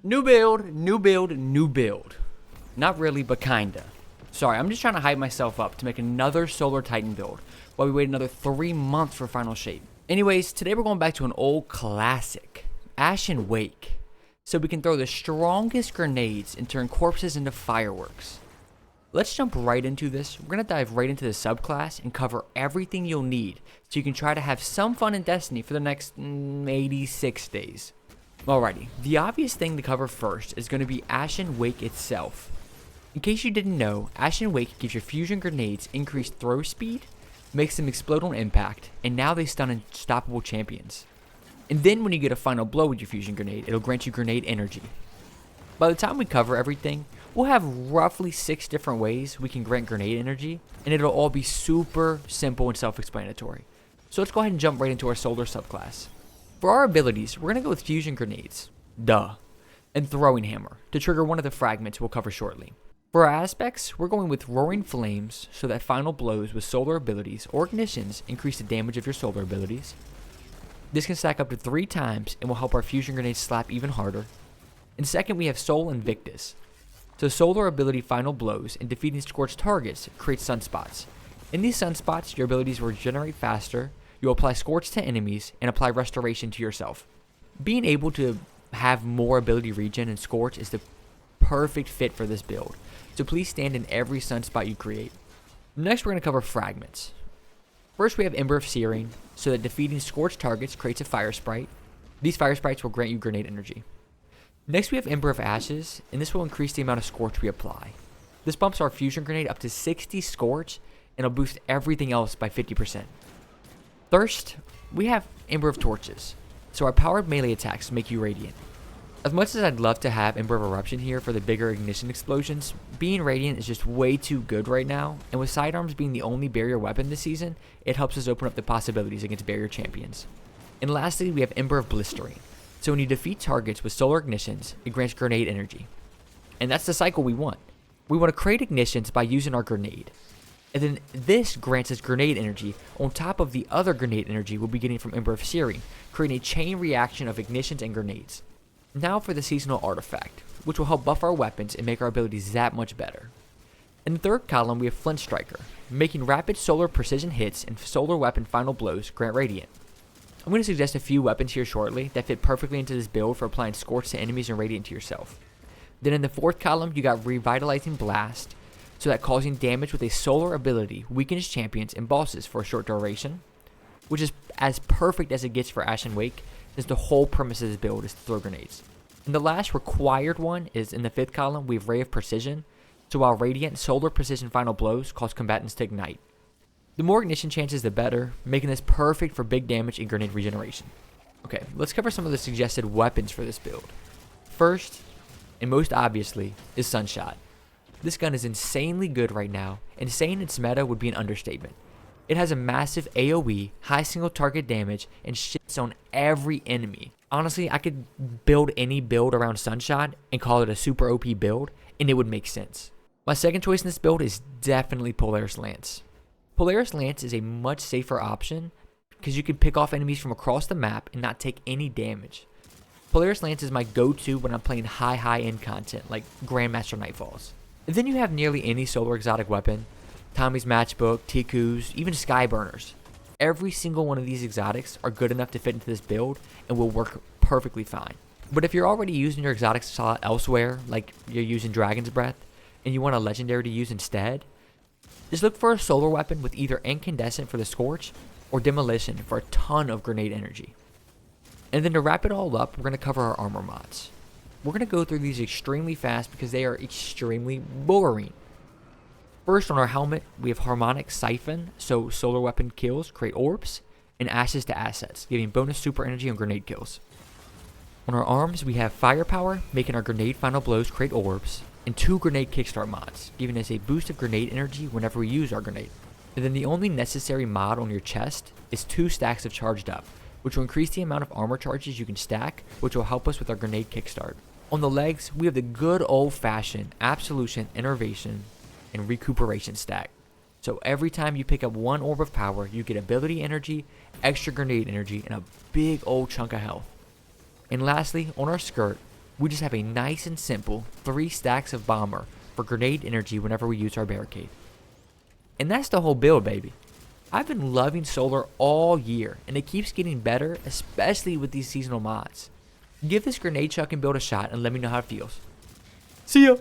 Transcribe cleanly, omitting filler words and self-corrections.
New build, new build, new build. Not really, but kinda. Sorry, I'm just trying to hype myself up to make another Solar Titan build while we wait another 3 months for final shape. Anyways, today we're going back to an old classic, Ashen Wake, so we can throw the strongest grenades and turn corpses into fireworks. Let's jump right into this. We're going to dive right into the subclass and cover everything you'll need so you can try to have some fun in Destiny for the next 86 days. Alrighty, the obvious thing to cover first is going to be Ashen Wake itself. In case you didn't know, Ashen Wake gives your fusion grenades increased throw speed, makes them explode on impact, and now they stun unstoppable champions. And then when you get a final blow with your fusion grenade, it'll grant you grenade energy. By the time we cover everything, we'll have roughly 6 different ways we can grant grenade energy, and it'll all be super simple and self-explanatory. So let's go ahead and jump right into our solar subclass. For our abilities, we're going to go with fusion grenades, duh, and throwing hammer to trigger one of the fragments we'll cover shortly. For our aspects, we're going with roaring flames so that final blows with solar abilities or ignitions increase the damage of your solar abilities. This can stack up to 3 times and will help our fusion grenades slap even harder. And second, we have Soul Invictus. So solar ability final blows and defeating scorched targets creates sunspots. In these sunspots, your abilities will regenerate faster. You'll apply Scorch to enemies and apply Restoration to yourself. Being able to have more ability regen and Scorch is the perfect fit for this build, so please stand in every sunspot you create. Next, we're going to cover fragments. First, we have Ember of Searing, so that defeating Scorched targets creates a fire sprite. These fire sprites will grant you grenade energy. Next, we have Ember of Ashes, and this will increase the amount of Scorch we apply. This bumps our fusion grenade up to 60 Scorch, and it'll boost everything else by 50%. First, we have Ember of Torches, so our powered melee attacks make you radiant. As much as I'd love to have Ember of Eruption here for the bigger ignition explosions, being radiant is just way too good right now, and with sidearms being the only barrier weapon this season, it helps us open up the possibilities against barrier champions. And lastly, we have Ember of Blistering, so when you defeat targets with solar ignitions, it grants grenade energy. And that's the cycle we want. We want to create ignitions by using our grenade. And then this grants us grenade energy on top of the other grenade energy we'll be getting from Ember of Searing, creating a chain reaction of ignitions and grenades. Now for the seasonal artifact, which will help buff our weapons and make our abilities that much better. In the third column, we have Flint Striker, making rapid solar precision hits and solar weapon final blows grant radiant. I'm going to suggest a few weapons here shortly that fit perfectly into this build for applying Scorch to enemies and radiant to yourself. Then in the fourth column, you got Revitalizing Blast, so that causing damage with a solar ability weakens champions and bosses for a short duration, which is as perfect as it gets for Ashen Wake, as the whole premise of this build is to throw grenades. And the last required one is in the fifth column, we have Ray of Precision, so while radiant solar precision final blows cause combatants to ignite. The more ignition chances, the better, making this perfect for big damage and grenade regeneration. Okay, let's cover some of the suggested weapons for this build. First, and most obviously, is Sunshot. This gun is insanely good right now, and saying it's meta would be an understatement. It has a massive AoE, high single target damage, and shits on every enemy. Honestly, I could build any build around Sunshot and call it a super OP build, and it would make sense. My second choice in this build is definitely Polaris Lance. Polaris Lance is a much safer option because you can pick off enemies from across the map and not take any damage. Polaris Lance is my go-to when I'm playing high-end content like Grandmaster Nightfalls. And then you have nearly any solar exotic weapon, Tommy's Matchbook, Tiku's, even Skyburners. Every single one of these exotics are good enough to fit into this build and will work perfectly fine. But if you're already using your exotic slot elsewhere, like you're using Dragon's Breath, and you want a legendary to use instead, just look for a solar weapon with either Incandescent for the Scorch or Demolition for a ton of grenade energy. And then to wrap it all up, we're going to cover our armor mods. We're going to go through these extremely fast because they are extremely boring. First, on our helmet, we have Harmonic Siphon, so solar weapon kills create orbs, and Ashes to assets, giving bonus super energy on grenade kills. On our arms, we have Firepower, making our grenade final blows create orbs, and 2 grenade kickstart mods, giving us a boost of grenade energy whenever we use our grenade. And then the only necessary mod on your chest is 2 stacks of charged up, which will increase the amount of armor charges you can stack, which will help us with our grenade kickstart. On the legs, we have the good old-fashioned Absolution, Innervation, and Recuperation stack. So every time you pick up 1 orb of power, you get ability energy, extra grenade energy, and a big old chunk of health. And lastly, on our skirt, we just have a nice and simple 3 stacks of bomber for grenade energy whenever we use our barricade. And that's the whole build, baby. I've been loving solar all year, and it keeps getting better, especially with these seasonal mods. Give this grenade chucking build a shot and let me know how it feels. See ya!